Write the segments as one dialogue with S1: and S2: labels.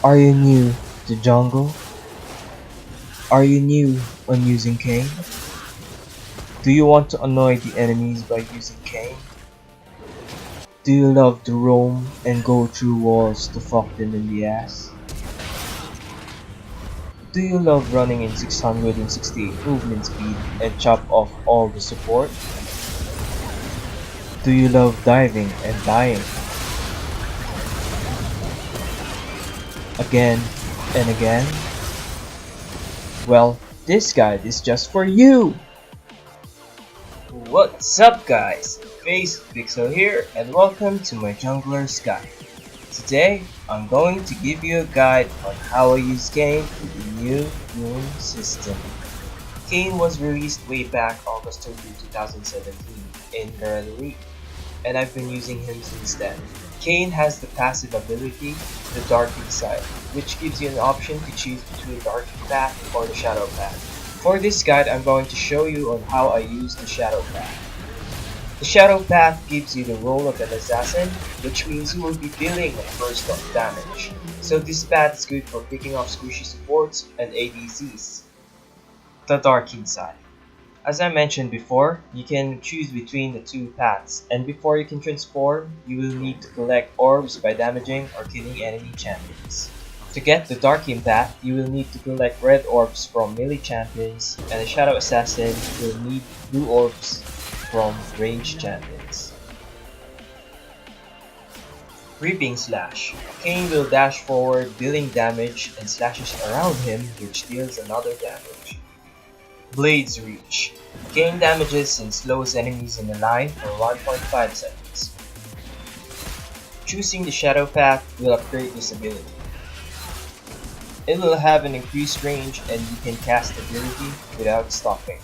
S1: Are you new to jungle? Are you new when using Kayn? Do you want to annoy the enemies by using Kayn? Do you love to roam and go through walls to fuck them in the ass? Do you love running in 668 movement speed and chop off all the support? Do you love diving and dying again and again? Well, this guide is just for you! What's up guys? Face Pixel here and welcome to my Jungler's Guide. Today, I'm going to give you a guide on how I use Kayn with the new rune system. Kayn was released way back August 30, 2017 in Early League, and I've been using him since then. Kayn has the passive ability, the Darking Side, which gives you an option to choose between Darking Path or the Shadow Path. For this guide, I'm going to show you on how I use the Shadow Path. The Shadow Path gives you the role of an assassin, which means you will be dealing a burst of damage. So this path is good for picking off squishy supports and ADCs. The Darking Side. As I mentioned before, you can choose between the two paths, and before you can transform, you will need to collect orbs by damaging or killing enemy champions. To get the Darking Path, you will need to collect red orbs from melee champions, and the Shadow Assassin will need blue orbs from ranged champions. Reaping Slash. Kayn will dash forward dealing damage and slashes around him which deals another damage. Blade's Reach. Kayn damages and slows enemies in a line for 1.5 seconds. Choosing the Shadow Path will upgrade this ability. It will have an increased range and you can cast ability without stopping.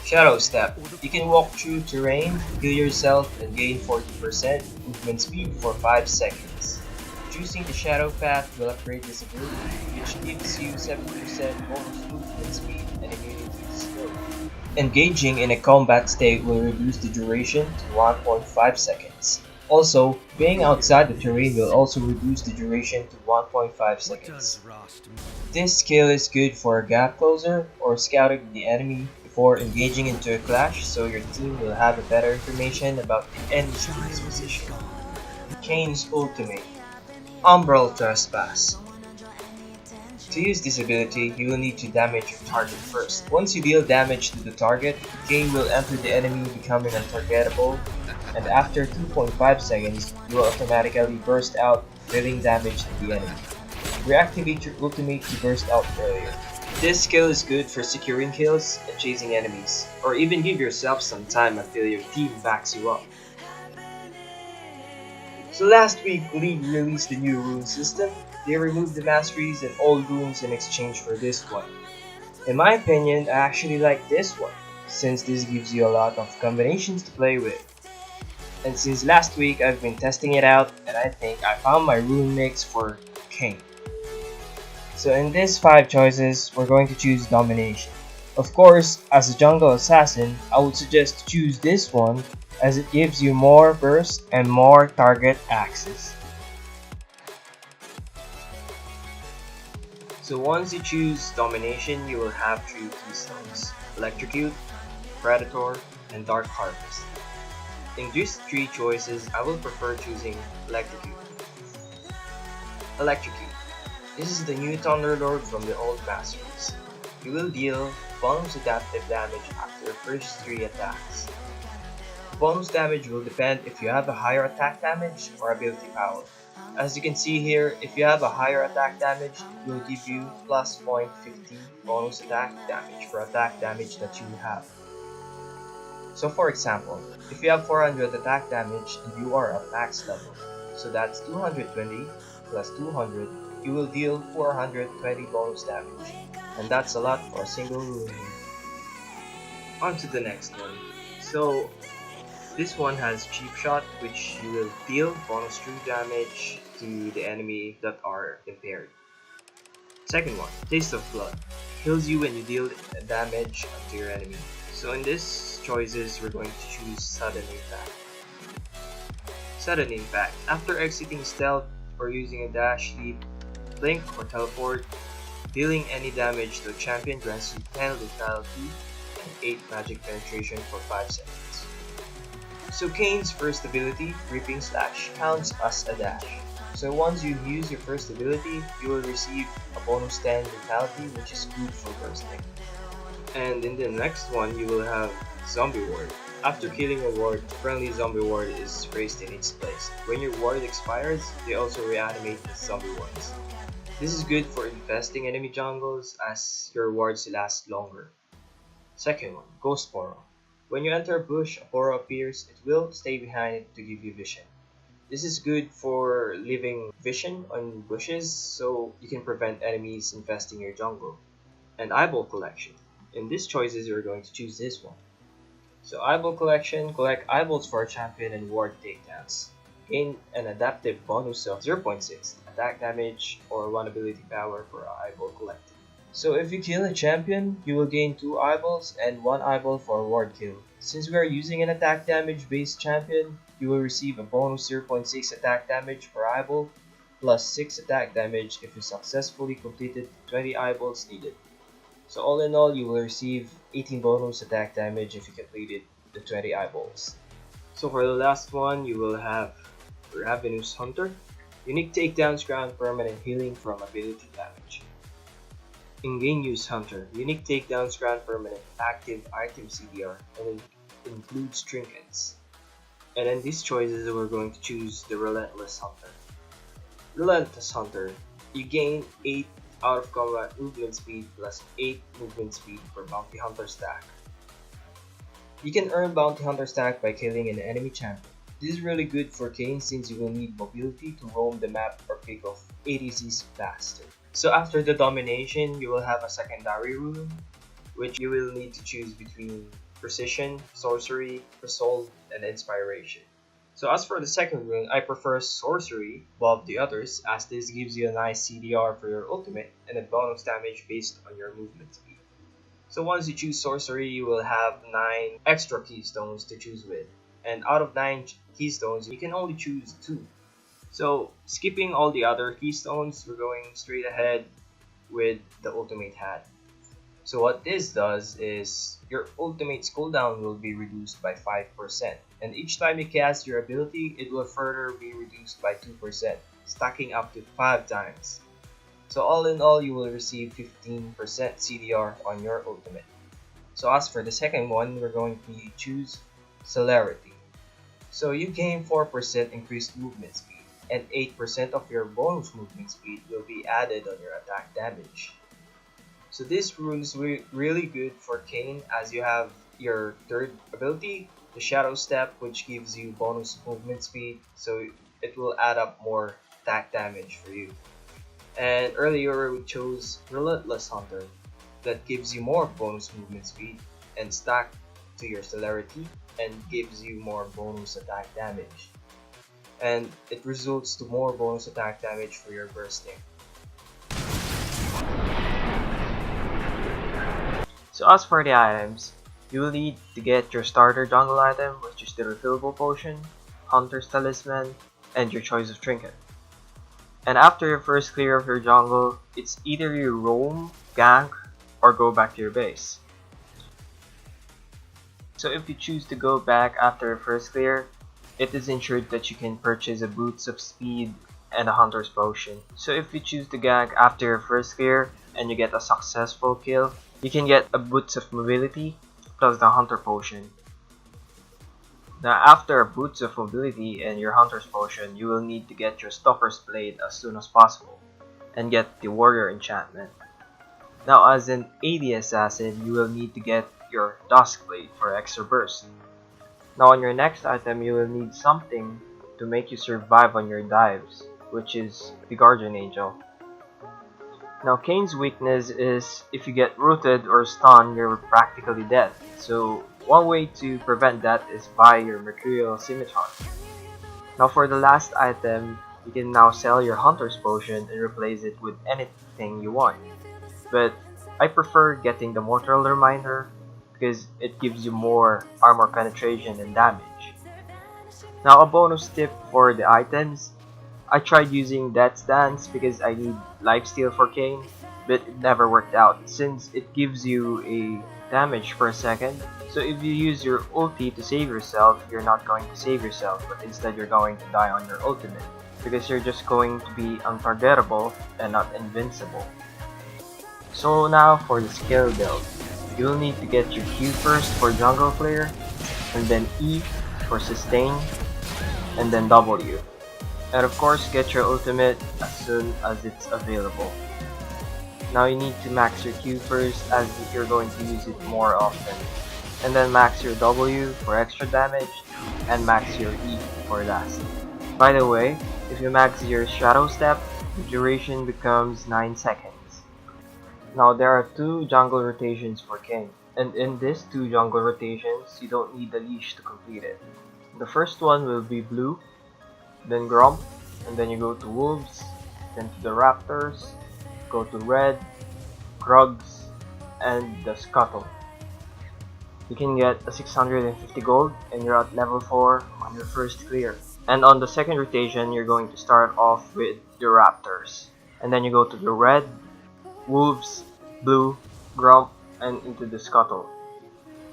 S1: Shadow Step. You can walk through terrain, heal yourself, and gain 40% movement speed for 5 seconds. Choosing the Shadow Path will upgrade this ability, which gives you 7% bonus movement speed and immunity to skill. Engaging in a combat state will reduce the duration to 1.5 seconds. Also, being outside the terrain will also reduce the duration to 1.5 seconds. This skill is good for a gap closer or scouting the enemy before engaging into a clash, so your team will have a better information about the enemy's team's position. Kayn's Ultimate. Umbral Trespass. To use this ability, you will need to damage your target first. Once you deal damage to the target, Kayn will enter the enemy becoming untargetable, and after 2.5 seconds, you will automatically burst out, dealing damage to the enemy. Reactivate your ultimate to burst out earlier. This skill is good for securing kills and chasing enemies, or even give yourself some time until your team backs you up. So last week, League released the new rune system. They removed the masteries and old runes in exchange for this one. In my opinion, I actually like this one, since this gives you a lot of combinations to play with. And since last week, I've been testing it out, and I think I found my rune mix for Kayn. So in these 5 choices, we're going to choose Domination. Of course, as a jungle assassin, I would suggest to choose this one as it gives you more burst and more target access. So once you choose Domination, you will have 3 keystones: Electrocute, Predator, and Dark Harvest. In these 3 choices, I will prefer choosing Electrocute. Electrocute. This is the new Thunderlord from the old Masteries. You will deal bonus adaptive damage after your first 3 attacks. Bonus damage will depend if you have a higher attack damage or ability power. As you can see here, if you have a higher attack damage, it will give you plus 0.50 bonus attack damage for attack damage that you have. So for example, if you have 400 attack damage and you are at max level, so that's 220 plus 200, you will deal 420 bonus damage, and that's a lot for a single rune. On to the next one. So this one has Cheap Shot, which you will deal bonus true damage to the enemy that are impaired. Second one, Taste of Blood, heals you when you deal damage to your enemy. So in these choices, we're going to choose Sudden Impact. Sudden Impact. After exiting stealth, or using a dash, leap, blink, or teleport. Dealing any damage to a champion grants you 10 lethality and 8 magic penetration for 5 seconds. So Kayn's first ability, Reaping Slash, counts as a dash. So once you use your first ability, you will receive a bonus 10 lethality, which is good for bursting. And in the next one, you will have Zombie Ward. After killing a ward, friendly zombie ward is raised in its place. When your ward expires, they also reanimate the zombie wards. This is good for infesting enemy jungles as your wards last longer. Second one, Ghost Poro. When you enter a bush, a Poro appears, it will stay behind it to give you vision. This is good for leaving vision on bushes so you can prevent enemies infesting your jungle. And Eyeball Collection. In these choices, you're going to choose this one. So Eyeball Collection, collect eyeballs for a champion and ward takedowns. Gain an adaptive bonus of 0.6 attack damage or 1 ability power for eyeball collected. So if you kill a champion, you will gain 2 eyeballs and 1 eyeball for a ward kill. Since we are using an attack damage based champion, you will receive a bonus 0.6 attack damage per eyeball plus 6 attack damage if you successfully completed 20 eyeballs needed. So all in all, you will receive 18 bonus attack damage if you completed the 20 eyeballs. So for the last one, you will have Ravenous Hunter. Unique takedowns grant permanent healing from ability damage. Ingenious Hunter. Unique takedowns grant permanent active item CDR and it includes trinkets. And in these choices, we're going to choose the Relentless Hunter. Relentless Hunter. You gain 8 out of combat movement speed plus 8 movement speed for Bounty Hunter stack. You can earn Bounty Hunter stack by killing an enemy champion. This is really good for Kayn since you will need mobility to roam the map or pick off ADCs faster. So after the domination, you will have a secondary rune, which you will need to choose between Precision, Sorcery, Resolve, and Inspiration. So as for the second rune, I prefer Sorcery above the others as this gives you a nice CDR for your ultimate and a bonus damage based on your movement speed. So once you choose Sorcery, you will have 9 extra keystones to choose with. And out of 9 keystones, you can only choose 2. So skipping all the other keystones, we're going straight ahead with the ultimate hat. So what this does is your ultimate's cooldown will be reduced by 5%, and each time you cast your ability, it will further be reduced by 2%, stacking up to 5 times. So all in all, you will receive 15% CDR on your ultimate. So as for the second one, we're going to choose Celerity. So you gain 4% increased movement speed, and 8% of your bonus movement speed will be added on your attack damage. So this rune is really good for Kayn as you have your third ability, the Shadow Step, which gives you bonus movement speed, so it will add up more attack damage for you. And earlier we chose Relentless Hunter, that gives you more bonus movement speed and stack to your Celerity and gives you more bonus attack damage. And it results to more bonus attack damage for your bursting. So as for the items, you will need to get your starter jungle item, which is the refillable potion, Hunter's Talisman, and your choice of trinket. And after your first clear of your jungle, it's either you roam, gank, or go back to your base. So if you choose to go back after your first clear, it is ensured that you can purchase a Boots of Speed and a Hunter's Potion. So if you choose to gank after your first clear and you get a successful kill, you can get a Boots of Mobility plus the Hunter Potion. Now after Boots of Mobility and your Hunter's Potion, you will need to get your Stalker's Blade as soon as possible and get the Warrior Enchantment. Now as an AD Assassin, you will need to get your Dusk Blade for extra burst. Now on your next item, you will need something to make you survive on your dives, which is the Guardian Angel. Now Kayn's weakness is if you get rooted or stunned, you're practically dead. So one way to prevent that is buy your Mercurial Scimitar. Now for the last item, you can now sell your Hunter's Potion and replace it with anything you want. But I prefer getting the Mortal Reminder because it gives you more armor penetration and damage. Now a bonus tip for the items, I tried using Death's Dance because I need lifesteal for Kayn, but it never worked out since it gives you a damage per second. So if you use your ulti to save yourself, you're not going to save yourself, but instead you're going to die on your ultimate, because you're just going to be untargetable and not invincible. So now for the skill build. You'll need to get your Q first for jungle player, and then E for sustain, and then W. And of course get your ultimate as soon as it's available. Now you need to max your Q first as you're going to use it more often. And then max your W for extra damage, and max your E for last. By the way, if you max your Shadow Step, the duration becomes 9 seconds. Now there are 2 jungle rotations for Kayn, and in these 2 jungle rotations, you don't need the leash to complete it. The first one will be blue, then Grump, and then you go to wolves, then to the raptors, go to red, Krugs, and the scuttle. You can get a 650 gold and you're at level 4 on your first clear. And on the second rotation, you're going to start off with the raptors, and then you go to the red, wolves, blue, grump, and into the scuttle.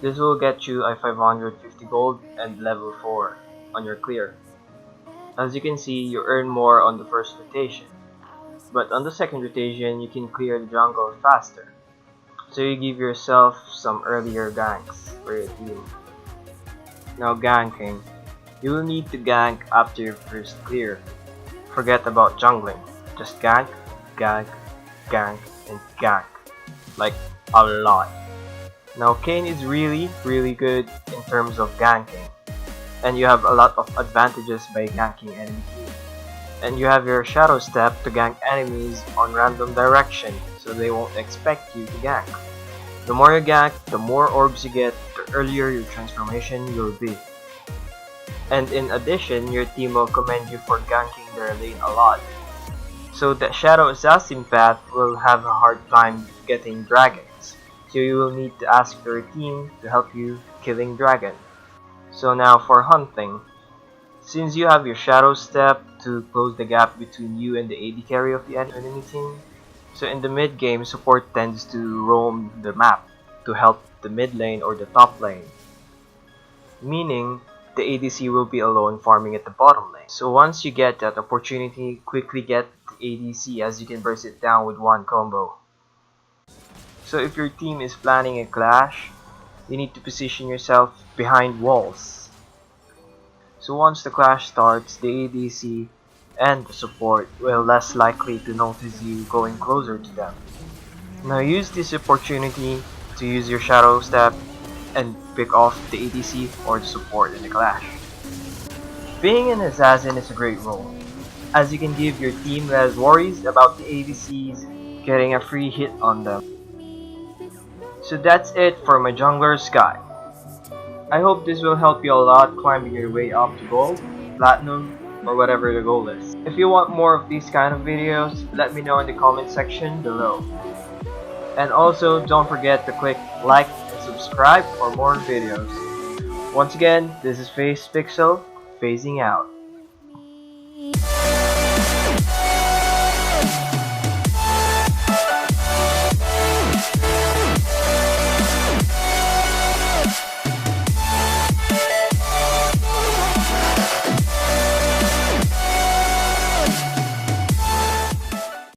S1: This will get you a 550 gold and level 4 on your clear. As you can see, you earn more on the first rotation, but on the second rotation you can clear the jungle faster, so you give yourself some earlier ganks for your team. Now ganking. You will need to gank after your first clear. Forget about jungling, just gank, gank, gank, and gank. Like a lot. Now Kayn is really good in terms of ganking, and you have a lot of advantages by ganking enemy team. And you have your Shadow Step to gank enemies on random direction, so they won't expect you to gank. The more you gank, the more orbs you get, the earlier your transformation will be. And in addition, your team will commend you for ganking their lane a lot. So the Shadow Assassin path will have a hard time getting dragons, so you will need to ask your team to help you killing dragon. So now for hunting. Since you have your Shadow Step to close the gap between you and the AD carry of the enemy team, so in the mid game, support tends to roam the map to help the mid lane or the top lane, meaning the ADC will be alone farming at the bottom lane. So once you get that opportunity, quickly get the ADC as you can burst it down with one combo. So if your team is planning a clash, you need to position yourself behind walls. So once the clash starts, the ADC and the support will less likely to notice you going closer to them. Now use this opportunity to use your Shadow Step and pick off the ADC or the support in the clash. Being an assassin is a great role, as you can give your team less worries about the ADCs getting a free hit on them. So that's it for my jungler's guide. I hope this will help you a lot climbing your way up to gold, platinum, or whatever the goal is. If you want more of these kind of videos, let me know in the comment section below. And also don't forget to click like and subscribe for more videos. Once again, this is Face Pixel, phasing out.